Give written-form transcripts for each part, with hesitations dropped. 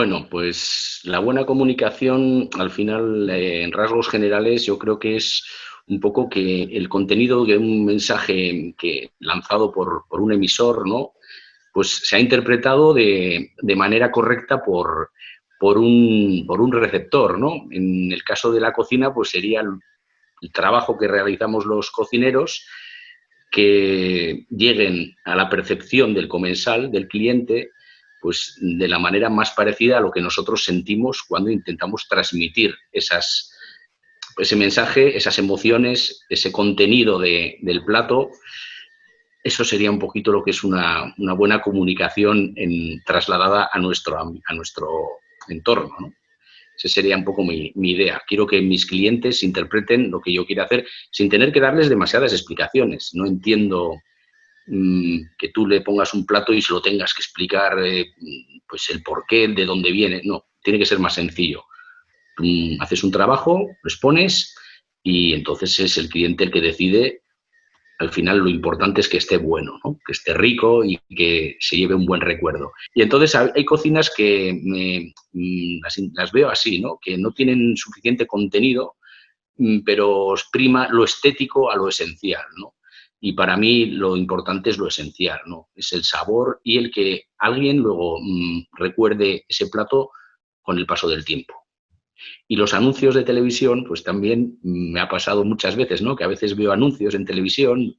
Bueno, pues la buena comunicación, al final, en rasgos generales, yo creo que es un poco que el contenido de un mensaje que lanzado por un emisor, ¿no? Pues se ha interpretado de manera correcta por un receptor, ¿no? En el caso de la cocina, pues sería el trabajo que realizamos los cocineros, que lleguen a la percepción del comensal, del cliente, pues de la manera más parecida a lo que nosotros sentimos cuando intentamos transmitir ese mensaje, esas emociones, ese contenido del plato. Eso sería un poquito lo que es una buena comunicación trasladada a nuestro entorno, ¿no? Esa sería un poco mi idea. Quiero que mis clientes interpreten lo que yo quiero hacer sin tener que darles demasiadas explicaciones. No entiendo que tú le pongas un plato y se lo tengas que explicar pues el porqué, de dónde viene. No, tiene que ser más sencillo. Tú haces un trabajo, lo expones y entonces es el cliente el que decide. Al final lo importante es que esté bueno, ¿no? Que esté rico y que se lleve un buen recuerdo. Y entonces hay cocinas que las veo así, ¿no? Que no tienen suficiente contenido, pero prima lo estético a lo esencial, ¿no? Y para mí lo importante es lo esencial, ¿no? Es el sabor y el que alguien luego recuerde ese plato con el paso del tiempo. Y los anuncios de televisión, pues también me ha pasado muchas veces, ¿no? Que a veces veo anuncios en televisión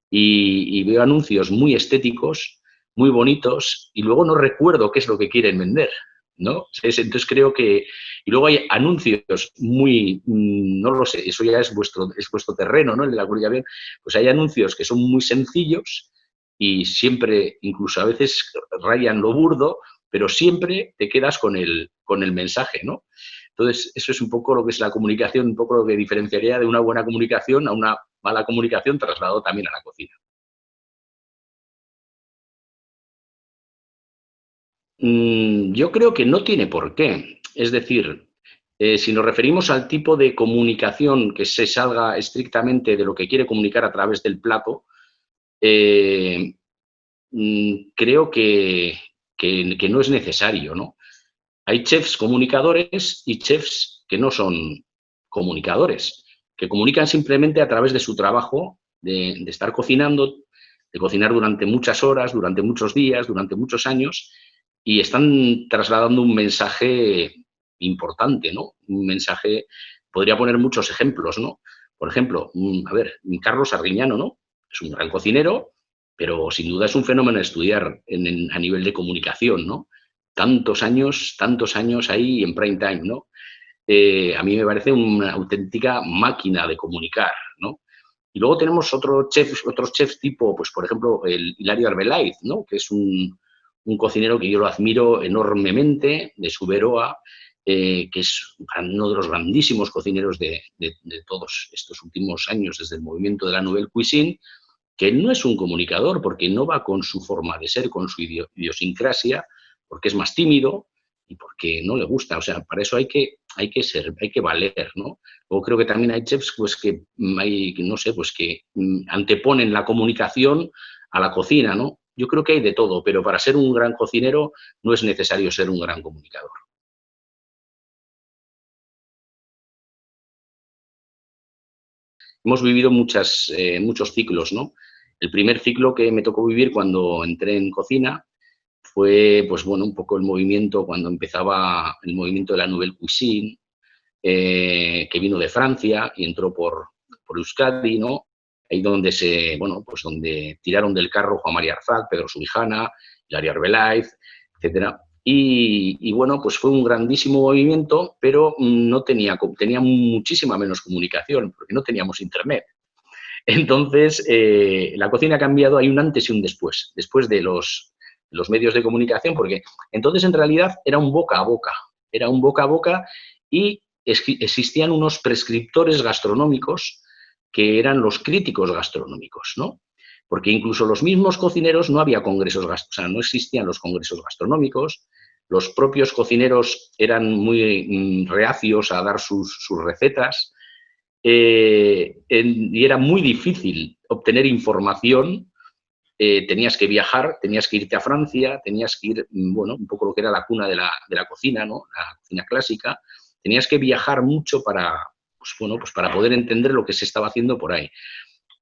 y veo anuncios muy estéticos, muy bonitos, y luego no recuerdo qué es lo que quieren vender, ¿no? Entonces creo que... Y luego hay anuncios muy... No lo sé, eso ya es vuestro terreno, ¿no? En la comunicación, pues hay anuncios que son muy sencillos y siempre, incluso a veces rayan lo burdo, pero siempre te quedas con el mensaje, ¿no? Entonces, eso es un poco lo que es la comunicación, un poco lo que diferenciaría de una buena comunicación a una mala comunicación trasladado también a la cocina. Yo creo que no tiene por qué. Es decir, si nos referimos al tipo de comunicación que se salga estrictamente de lo que quiere comunicar a través del plato, eh, creo que no es necesario, ¿no? Hay chefs comunicadores y chefs que no son comunicadores, que comunican simplemente a través de su trabajo, de estar cocinando, de cocinar durante muchas horas, durante muchos días, durante muchos años, y están trasladando un mensaje importante, ¿no? Un mensaje, podría poner muchos ejemplos, ¿no? Por ejemplo, a ver, Carlos Arguiñano, ¿no? Es un gran cocinero, pero sin duda es un fenómeno a estudiar a nivel de comunicación, ¿no? Tantos años ahí en prime time, ¿no? A mí me parece una auténtica máquina de comunicar, ¿no? Y luego tenemos otros chefs tipo, pues por ejemplo, el Hilario Arbeláez, ¿no? Que es un cocinero que yo lo admiro enormemente, de Suberoa, que es uno de los grandísimos cocineros de todos estos últimos años, desde el movimiento de la Nouvelle Cuisine, que no es un comunicador, porque no va con su forma de ser, con su idiosincrasia, porque es más tímido y porque no le gusta. O sea, para eso hay que valer, ¿no? O creo que también hay chefs pues, que no sé, pues que anteponen la comunicación a la cocina, ¿no? Yo creo que hay de todo, pero para ser un gran cocinero no es necesario ser un gran comunicador. Hemos vivido muchos ciclos, ¿no? El primer ciclo que me tocó vivir cuando entré en cocina fue, pues bueno, un poco el movimiento, cuando empezaba el movimiento de la Nouvelle Cuisine, que vino de Francia y entró por Euskadi, ¿no? Ahí bueno, pues donde tiraron del carro Juan María Arzac, Pedro Subijana, Hilario Arbeláez, etcétera. Y bueno, pues fue un grandísimo movimiento, pero no tenía muchísima menos comunicación, porque no teníamos internet. Entonces, la cocina ha cambiado, hay un antes y un después de los medios de comunicación, porque entonces en realidad era un boca a boca y existían unos prescriptores gastronómicos que eran los críticos gastronómicos, ¿no? Porque incluso los mismos cocineros no había congresos, o sea, no existían los congresos gastronómicos, los propios cocineros eran muy reacios a dar sus recetas, y era muy difícil obtener información tenías que viajar, tenías que irte a Francia, tenías que ir, bueno, un poco lo que era la cuna de la cocina, ¿no? La cocina clásica. Tenías que viajar mucho para, pues, bueno, pues para poder entender lo que se estaba haciendo por ahí.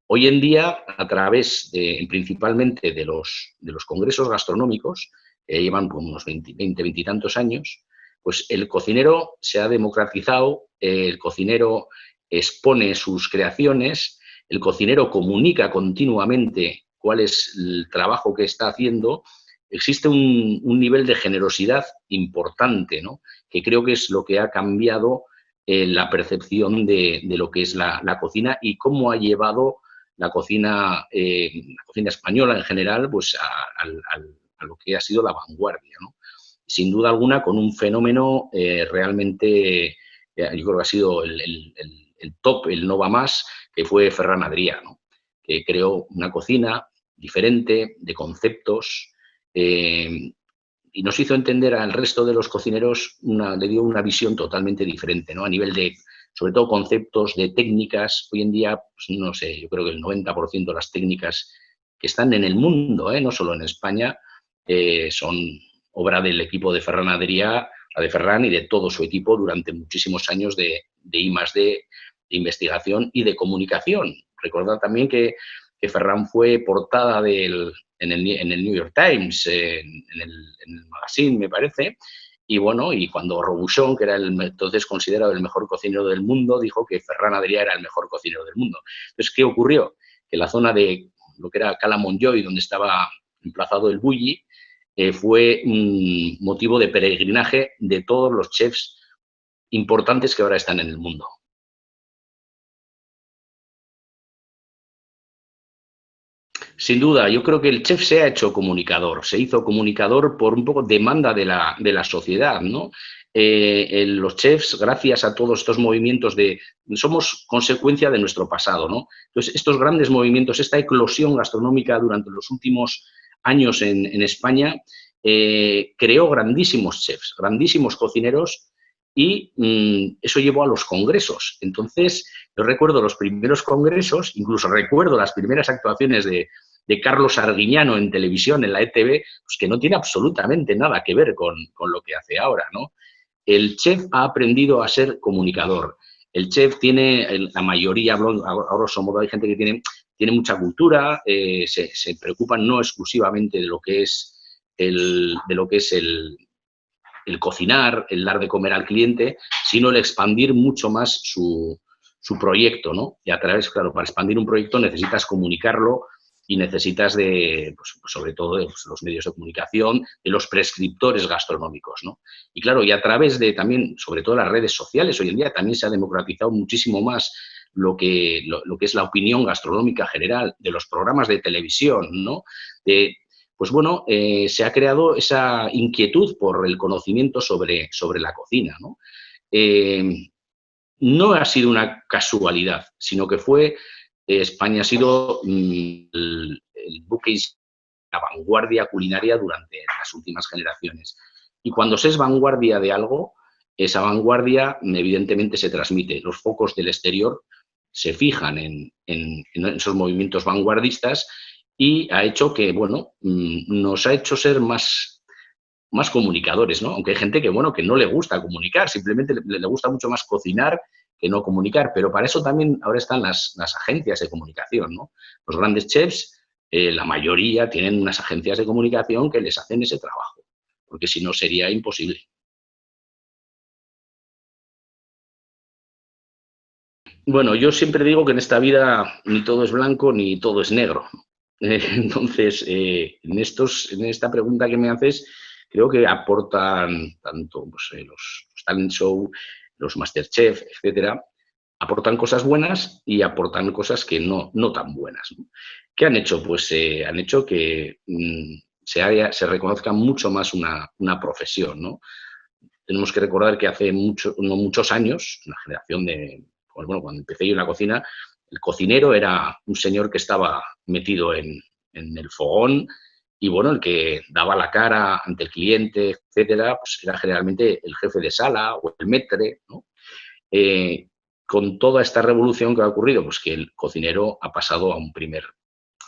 Hoy en día, a través principalmente de los congresos gastronómicos, que llevan pues, unos 20, 20 y tantos años, pues el cocinero se ha democratizado, el cocinero expone sus creaciones, el cocinero comunica continuamente cuál es el trabajo que está haciendo. Existe un nivel de generosidad importante, ¿no? Que creo que es lo que ha cambiado la percepción de lo que es la cocina y cómo ha llevado la cocina española en general, pues a lo que ha sido la vanguardia, ¿no? Sin duda alguna, con un fenómeno realmente, yo creo que ha sido el top, el no va más, que fue Ferran Adrià, ¿no? Que creó una cocina diferente, de conceptos, y nos hizo entender al resto de los cocineros, le dio una visión totalmente diferente, ¿no? A nivel de, sobre todo, conceptos, de técnicas. Hoy en día, pues, no sé, yo creo que el 90% de las técnicas que están en el mundo, no solo en España, son obra del equipo de Ferran Adrià, la de Ferran y de todo su equipo durante muchísimos años de I+D, de investigación y de comunicación. Recordad también que Ferran fue portada en el New York Times, en el magazine, me parece, y bueno, y cuando Robuchon, que era entonces considerado el mejor cocinero del mundo, dijo que Ferran Adrià era el mejor cocinero del mundo. Entonces, ¿qué ocurrió? Que la zona de lo que era Cala Montjuïc, donde estaba emplazado el Bulli, fue un motivo de peregrinaje de todos los chefs importantes que ahora están en el mundo. Sin duda, yo creo que el chef se ha hecho comunicador, se hizo comunicador por un poco demanda de la sociedad, ¿no? Los chefs, gracias a todos estos movimientos somos consecuencia de nuestro pasado, ¿no? Entonces, estos grandes movimientos, esta eclosión gastronómica durante los últimos años en España, creó grandísimos chefs, grandísimos cocineros y eso llevó a los congresos. Entonces, yo recuerdo los primeros congresos, incluso recuerdo las primeras actuaciones de Carlos Arguiñano en televisión, en la ETV, pues que no tiene absolutamente nada que ver con lo que hace ahora, ¿no? El chef ha aprendido a ser comunicador. El chef tiene, la mayoría, ahora modo, hay gente que tiene mucha cultura, se preocupan no exclusivamente de lo que es el cocinar, el dar de comer al cliente, sino el expandir mucho más su proyecto, ¿no? Y a través, claro, para expandir un proyecto necesitas comunicarlo y necesitas pues, sobre todo de los medios de comunicación, de los prescriptores gastronómicos, ¿no? Y claro, y a través de también, sobre todo las redes sociales, hoy en día también se ha democratizado muchísimo más lo que es la opinión gastronómica general, de los programas de televisión, ¿no? Pues bueno, se ha creado esa inquietud por el conocimiento sobre la cocina, ¿no? No ha sido una casualidad, sino que España ha sido el buque insignia, la vanguardia culinaria durante las últimas generaciones. Y cuando se es vanguardia de algo, esa vanguardia evidentemente se transmite. Los focos del exterior se fijan en esos movimientos vanguardistas y ha hecho que, bueno, nos ha hecho ser más comunicadores, ¿no? Aunque hay gente que, bueno, que no le gusta comunicar, simplemente le gusta mucho más cocinar que no comunicar, pero para eso también ahora están las agencias de comunicación, ¿no? Los grandes chefs, la mayoría tienen unas agencias de comunicación que les hacen ese trabajo, porque si no sería imposible. Bueno, yo siempre digo que en esta vida ni todo es blanco ni todo es negro. Entonces, en esta pregunta que me haces, creo que aportan tanto pues, los talent show, los Masterchef, etcétera, aportan cosas buenas y aportan cosas que no tan buenas, ¿no? ¿Qué han hecho? Pues han hecho que se reconozca mucho más una profesión, ¿no? Tenemos que recordar que hace no muchos años, una generación pues bueno, cuando empecé yo en la cocina, el cocinero era un señor que estaba metido en el fogón y, bueno, el que daba la cara ante el cliente, etcétera, pues era generalmente el jefe de sala o el maître, ¿no? Con toda esta revolución que ha ocurrido, pues que el cocinero ha pasado a un primer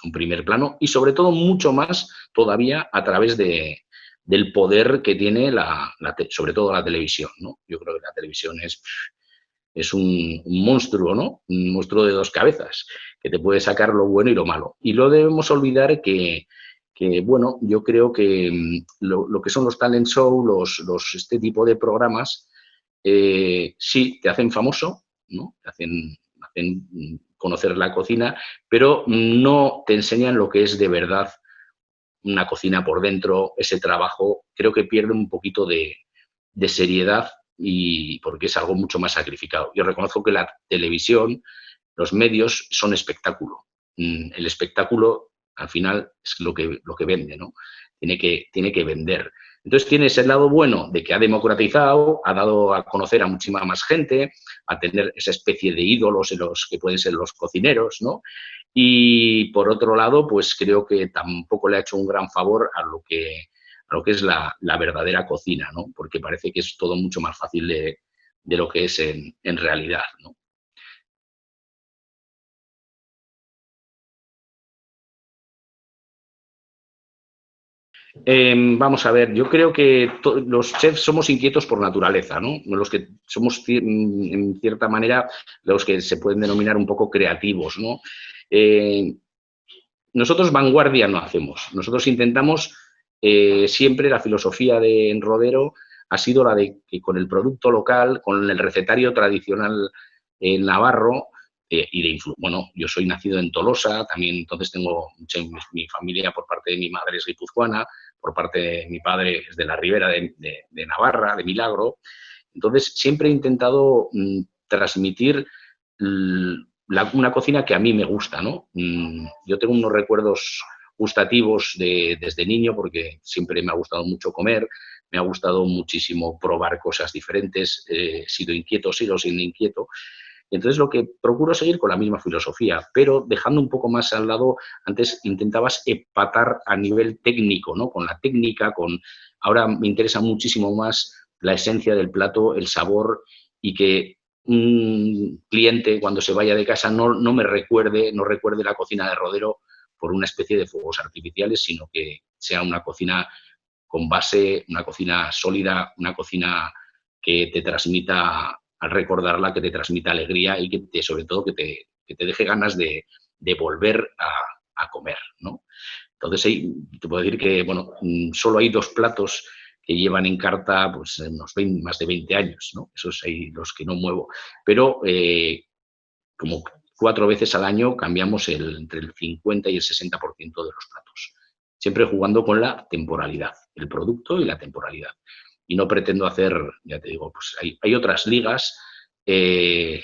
un primer plano y sobre todo mucho más todavía a través del poder que tiene sobre todo la televisión, ¿no? Yo creo que la televisión es un monstruo, ¿no? Un monstruo de dos cabezas, que te puede sacar lo bueno y lo malo. Y no debemos olvidar bueno, yo creo que lo que son los talent show, este tipo de programas, sí, te hacen famoso, ¿no? Te hacen conocer la cocina, pero no te enseñan lo que es de verdad una cocina por dentro, ese trabajo. Creo que pierde un poquito de seriedad y porque es algo mucho más sacrificado. Yo reconozco que la televisión, los medios son espectáculo. El espectáculo al final es lo que vende, ¿no? Tiene que vender. Entonces tiene ese lado bueno de que ha democratizado, ha dado a conocer a muchísima más gente, a tener esa especie de ídolos en los que pueden ser los cocineros, ¿no? Y por otro lado, pues creo que tampoco le ha hecho un gran favor a lo que es la verdadera cocina, ¿no? Porque parece que es todo mucho más fácil de lo que es en realidad, ¿no? Vamos a ver, yo creo que los chefs somos inquietos por naturaleza, ¿no? Los que somos, en cierta manera, los que se pueden denominar un poco creativos, ¿no? Eh, Nosotros vanguardia no hacemos. Nosotros intentamos, siempre la filosofía de en Rodero ha sido la de que con el producto local, con el recetario tradicional navarro, bueno, yo soy nacido en Tolosa, también entonces tengo mi familia por parte de mi madre es guipuzcoana, por parte de mi padre es de la Ribera de Navarra, de Milagro. Entonces siempre he intentado transmitir una cocina que a mí me gusta, ¿no? Yo tengo unos recuerdos gustativos desde niño porque siempre me ha gustado mucho comer, me ha gustado muchísimo probar cosas diferentes, he sido inquieto, sigo siendo inquieto. Entonces lo que procuro es seguir con la misma filosofía, pero dejando un poco más al lado, antes intentabas empatar a nivel técnico, ¿no? Con la técnica, ahora me interesa muchísimo más la esencia del plato, el sabor y que un cliente cuando se vaya de casa no recuerde la cocina de Rodero por una especie de fuegos artificiales, sino que sea una cocina con base, una cocina sólida, una cocina que te transmita, al recordarla, que te transmita alegría y sobre todo que te deje ganas de volver a comer, ¿no? Entonces, te puedo decir que, bueno, solo hay dos platos que llevan en carta pues unos más de 20 años, ¿no? Esos hay los que no muevo. Pero como 4 veces al año cambiamos entre el 50 y el 60% de los platos. Siempre jugando con la temporalidad, el producto y la temporalidad. Y no pretendo hacer, ya te digo, pues hay otras ligas, la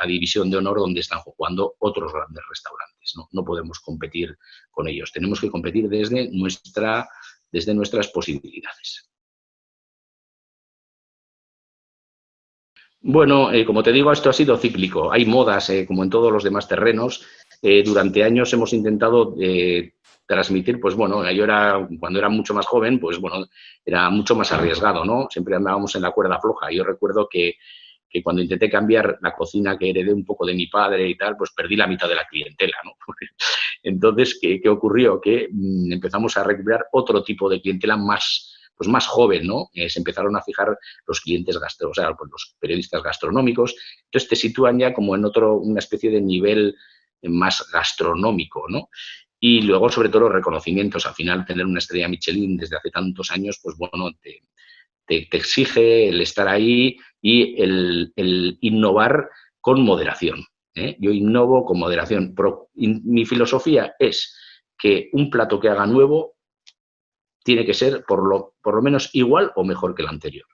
división de honor donde están jugando otros grandes restaurantes, ¿no? No podemos competir con ellos, tenemos que competir desde nuestras posibilidades. Bueno, como te digo, esto ha sido cíclico. Hay modas, como en todos los demás terrenos. Durante años hemos intentado transmitir, pues bueno, cuando era mucho más joven, pues bueno, era mucho más arriesgado, ¿no? Siempre andábamos en la cuerda floja. Yo recuerdo que cuando intenté cambiar la cocina que heredé un poco de mi padre y tal, pues perdí la mitad de la clientela, ¿no? Entonces, ¿qué ocurrió? Que empezamos a recuperar otro tipo de clientela más joven, ¿no? Se empezaron a fijar los clientes o sea, pues los periodistas gastronómicos. Entonces te sitúan ya como en una especie de nivel más gastronómico, ¿no? Y luego, sobre todo, los reconocimientos. Al final, tener una estrella Michelin desde hace tantos años, pues bueno, te exige el estar ahí y el innovar con moderación, ¿eh? Yo innovo con moderación. Mi filosofía es que un plato que haga nuevo tiene que ser por lo menos igual o mejor que el anterior.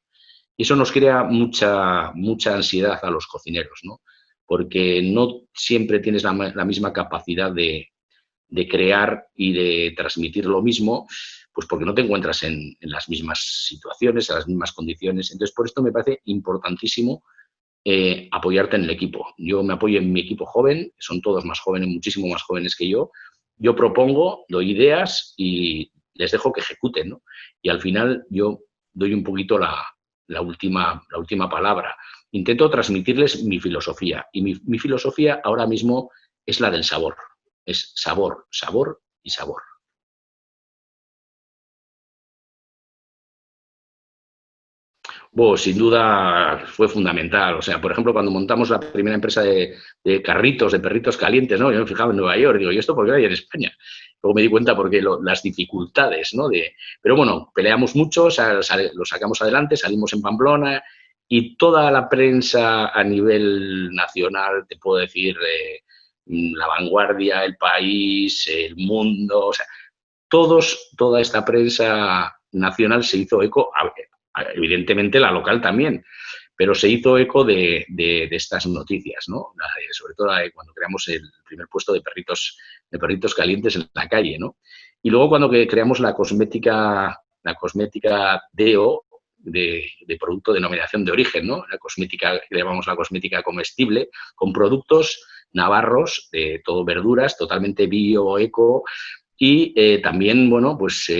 Y eso nos crea mucha ansiedad a los cocineros, ¿no? Porque no siempre tienes la misma capacidad de crear y de transmitir lo mismo, pues porque no te encuentras en las mismas situaciones, en las mismas condiciones. Entonces, por esto me parece importantísimo apoyarte en el equipo. Yo me apoyo en mi equipo joven, son todos más jóvenes, muchísimo más jóvenes que yo. Yo propongo, doy ideas y les dejo que ejecuten, ¿no? Y al final yo doy un poquito la última palabra. Intento transmitirles mi filosofía y mi filosofía ahora mismo es la del sabor. es sabor, sabor y sabor. Bueno, sin duda fue fundamental. O sea, por ejemplo, cuando montamos la primera empresa de carritos, de perritos calientes, ¿no? Yo me fijaba en Nueva York, digo, ¿y esto por qué hay en España? Luego me di cuenta porque las dificultades, ¿no? Pero bueno, peleamos mucho, lo sacamos adelante, salimos en Pamplona y toda la prensa a nivel nacional, te puedo decir, La Vanguardia, El País, El Mundo, o sea, toda esta prensa nacional se hizo eco, evidentemente la local también, pero se hizo eco de estas noticias, ¿no? Sobre todo cuando creamos el primer puesto de perritos calientes en la calle, ¿no? Y luego cuando creamos la cosmética Deo, de producto de denominación de origen, ¿no? La cosmética, que llamamos la cosmética comestible, con productos navarros, de todo verduras, totalmente bio, eco, y también, bueno, pues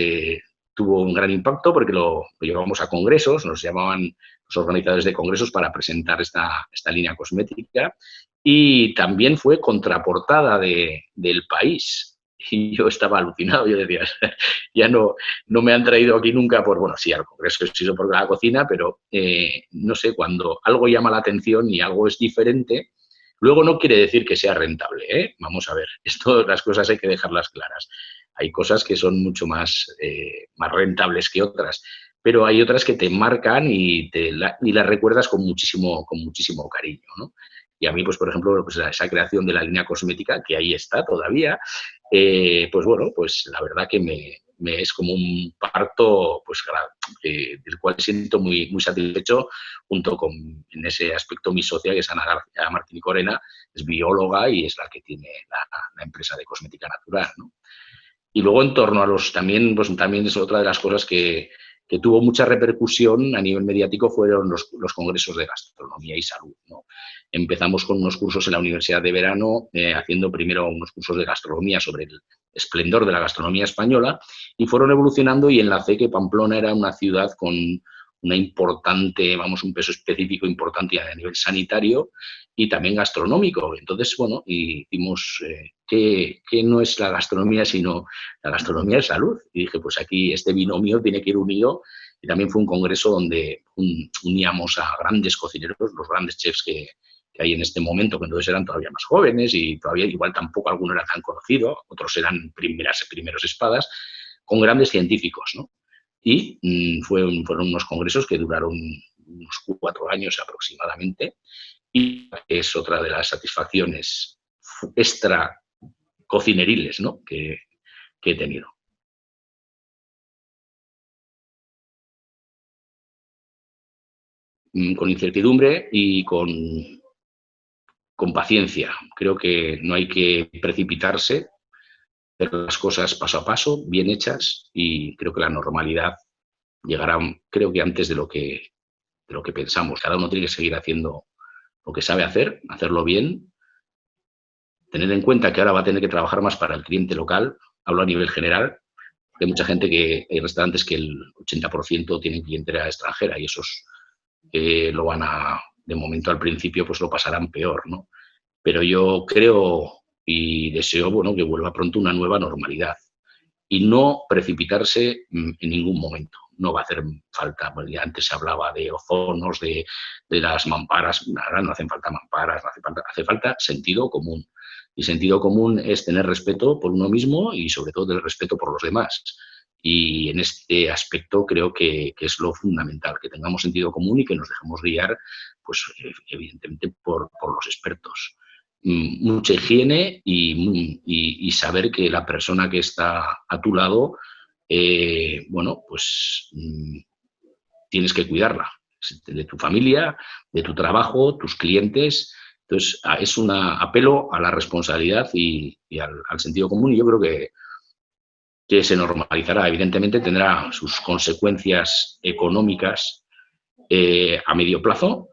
tuvo un gran impacto porque lo llevamos a congresos, nos llamaban los organizadores de congresos para presentar esta línea cosmética, y también fue contraportada del País. Y yo estaba alucinado, yo decía, ya no me han traído aquí nunca por, bueno, sí, al congreso he sido por la cocina, pero no sé, cuando algo llama la atención y algo es diferente, luego no quiere decir que sea rentable, ¿eh? Vamos a ver, las cosas hay que dejarlas claras. Hay cosas que son mucho más rentables que otras, pero hay otras que te marcan y las recuerdas con muchísimo cariño, ¿no? Y a mí, pues, por ejemplo, pues, esa creación de la línea cosmética, que ahí está todavía, pues bueno, pues la verdad que me es como un parto, pues, del cual siento muy satisfecho, junto con, en ese aspecto, mi socia, que es Ana Martín Corena, es bióloga y es la que tiene la empresa de cosmética natural, ¿no? Y luego en torno a también, pues también es otra de las cosas que tuvo mucha repercusión a nivel mediático, fueron los congresos de gastronomía y salud, ¿no? Empezamos con unos cursos en la Universidad de Verano, haciendo primero unos cursos de gastronomía sobre el esplendor de la gastronomía española, y fueron evolucionando, y enlacé que Pamplona era una ciudad con una importante, vamos, un peso específico importante a nivel sanitario y también gastronómico. Entonces, bueno, hicimos que no es la gastronomía, sino la gastronomía es salud. Y dije, pues aquí este binomio tiene que ir unido. Y también fue un congreso donde uníamos a grandes cocineros, los grandes chefs que hay en este momento, que entonces eran todavía más jóvenes y todavía igual tampoco alguno era tan conocido, otros eran primeros espadas, con grandes científicos, ¿no? Y fueron unos congresos que duraron unos 4 años aproximadamente, y es otra de las satisfacciones extra cocineriles, ¿no? que he tenido. Con incertidumbre y con paciencia. Creo que no hay que precipitarse, hacer las cosas paso a paso, bien hechas, y creo que la normalidad llegará, creo que antes de lo que pensamos. Cada uno tiene que seguir haciendo lo que sabe hacer, hacerlo bien, tener en cuenta que ahora va a tener que trabajar más para el cliente local, hablo a nivel general. Hay mucha gente hay restaurantes que el 80% tienen clientela extranjera, y esos lo van de momento al principio, pues lo pasarán peor, ¿no? Pero yo creo y deseo, bueno, que vuelva pronto una nueva normalidad y no precipitarse en ningún momento. No va a hacer falta, bueno, ya antes se hablaba de ozonos, de las mamparas, ahora no hacen falta mamparas, no hace falta sentido común. Y sentido común es tener respeto por uno mismo y sobre todo tener respeto por los demás. Y en este aspecto creo que es lo fundamental, que tengamos sentido común y que nos dejemos guiar, pues evidentemente por los expertos. Mucha higiene y saber que la persona que está a tu lado, bueno, pues tienes que cuidarla, de tu familia, de tu trabajo, tus clientes. Entonces, es un apelo a la responsabilidad y al sentido común, y yo creo que se normalizará. Evidentemente tendrá sus consecuencias económicas a medio plazo,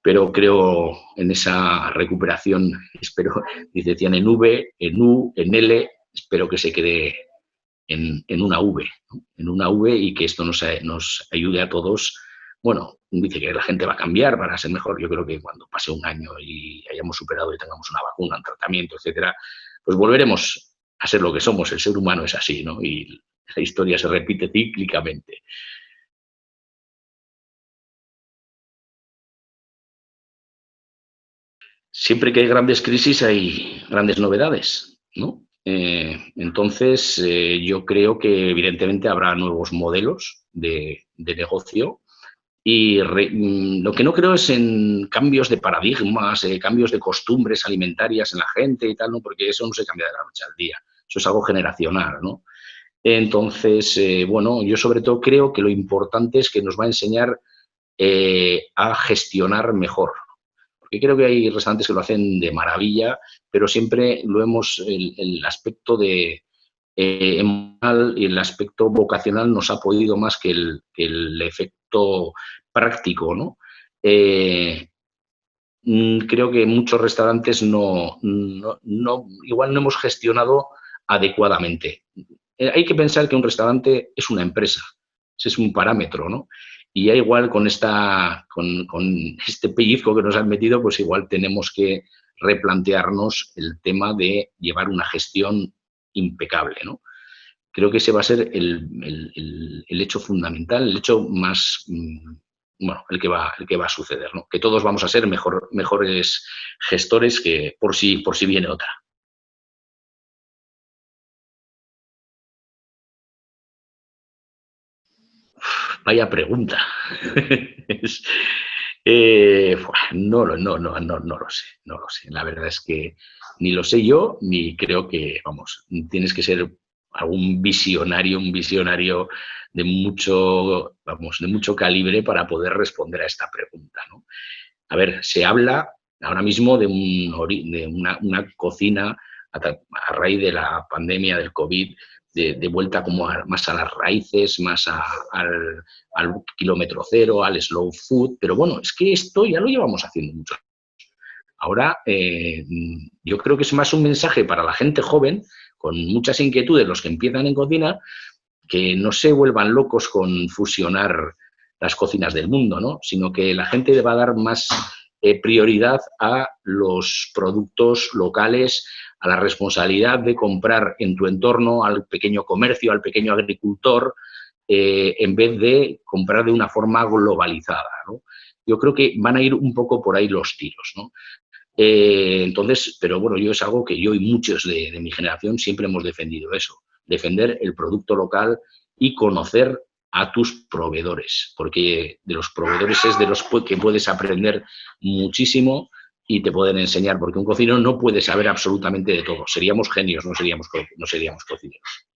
pero creo en esa recuperación, espero, decían en V, en U, en L, espero que se quede en una V, ¿no? En una V, y que esto nos ayude a todos. Bueno, dice que la gente va a cambiar para ser mejor. Yo creo que cuando pase un año y hayamos superado y tengamos una vacuna, un tratamiento, etcétera, pues volveremos a ser lo que somos. El ser humano es así, ¿no? Y la historia se repite cíclicamente. Siempre que hay grandes crisis hay grandes novedades, ¿no? Entonces, yo creo que evidentemente habrá nuevos modelos de negocio y lo que no creo es en cambios de paradigmas, cambios de costumbres alimentarias en la gente y tal, ¿no? Porque eso no se cambia de la noche al día. Eso es algo generacional, ¿no? Entonces, bueno, yo sobre todo creo que lo importante es que nos va a enseñar a gestionar mejor. Porque creo que hay restaurantes que lo hacen de maravilla, pero siempre lo hemos, el aspecto de emocional y el aspecto vocacional nos ha podido más que el efecto práctico, ¿no? Eh, Creo que muchos restaurantes igual no hemos gestionado adecuadamente. Hay que pensar que un restaurante es una empresa, ese es un parámetro, ¿no? Y ya igual con este pellizco que nos han metido, pues igual tenemos que replantearnos el tema de llevar una gestión impecable, ¿no? Creo que ese va a ser el hecho fundamental, el hecho más, bueno, el que va a suceder, ¿no? Que todos vamos a ser mejores gestores que por si viene otra. Vaya pregunta. Es, no lo sé, no lo sé. La verdad es que ni lo sé yo, ni creo que, vamos, tienes que ser algún visionario, un visionario de mucho, vamos, de mucho calibre para poder responder a esta pregunta, ¿no? A ver, se habla ahora mismo de, de una cocina a raíz de la pandemia del COVID, de vuelta como más a las raíces, más al kilómetro cero, al slow food, pero bueno, es que esto ya lo llevamos haciendo mucho. Ahora, yo creo que es más un mensaje para la gente joven, con muchas inquietudes, los que empiezan en cocina, que no se vuelvan locos con fusionar las cocinas del mundo, ¿no? Sino que la gente va a dar más prioridad a los productos locales, a la responsabilidad de comprar en tu entorno, al pequeño comercio, al pequeño agricultor, en vez de comprar de una forma globalizada, ¿no? Yo creo que van a ir un poco por ahí los tiros, ¿no? Entonces, pero bueno, yo es algo que yo y muchos de mi generación siempre hemos defendido eso, defender el producto local y conocer a tus proveedores, porque de los proveedores es de los que puedes aprender muchísimo y te pueden enseñar, porque un cocinero no puede saber absolutamente de todo. Seríamos genios, no seríamos cocineros.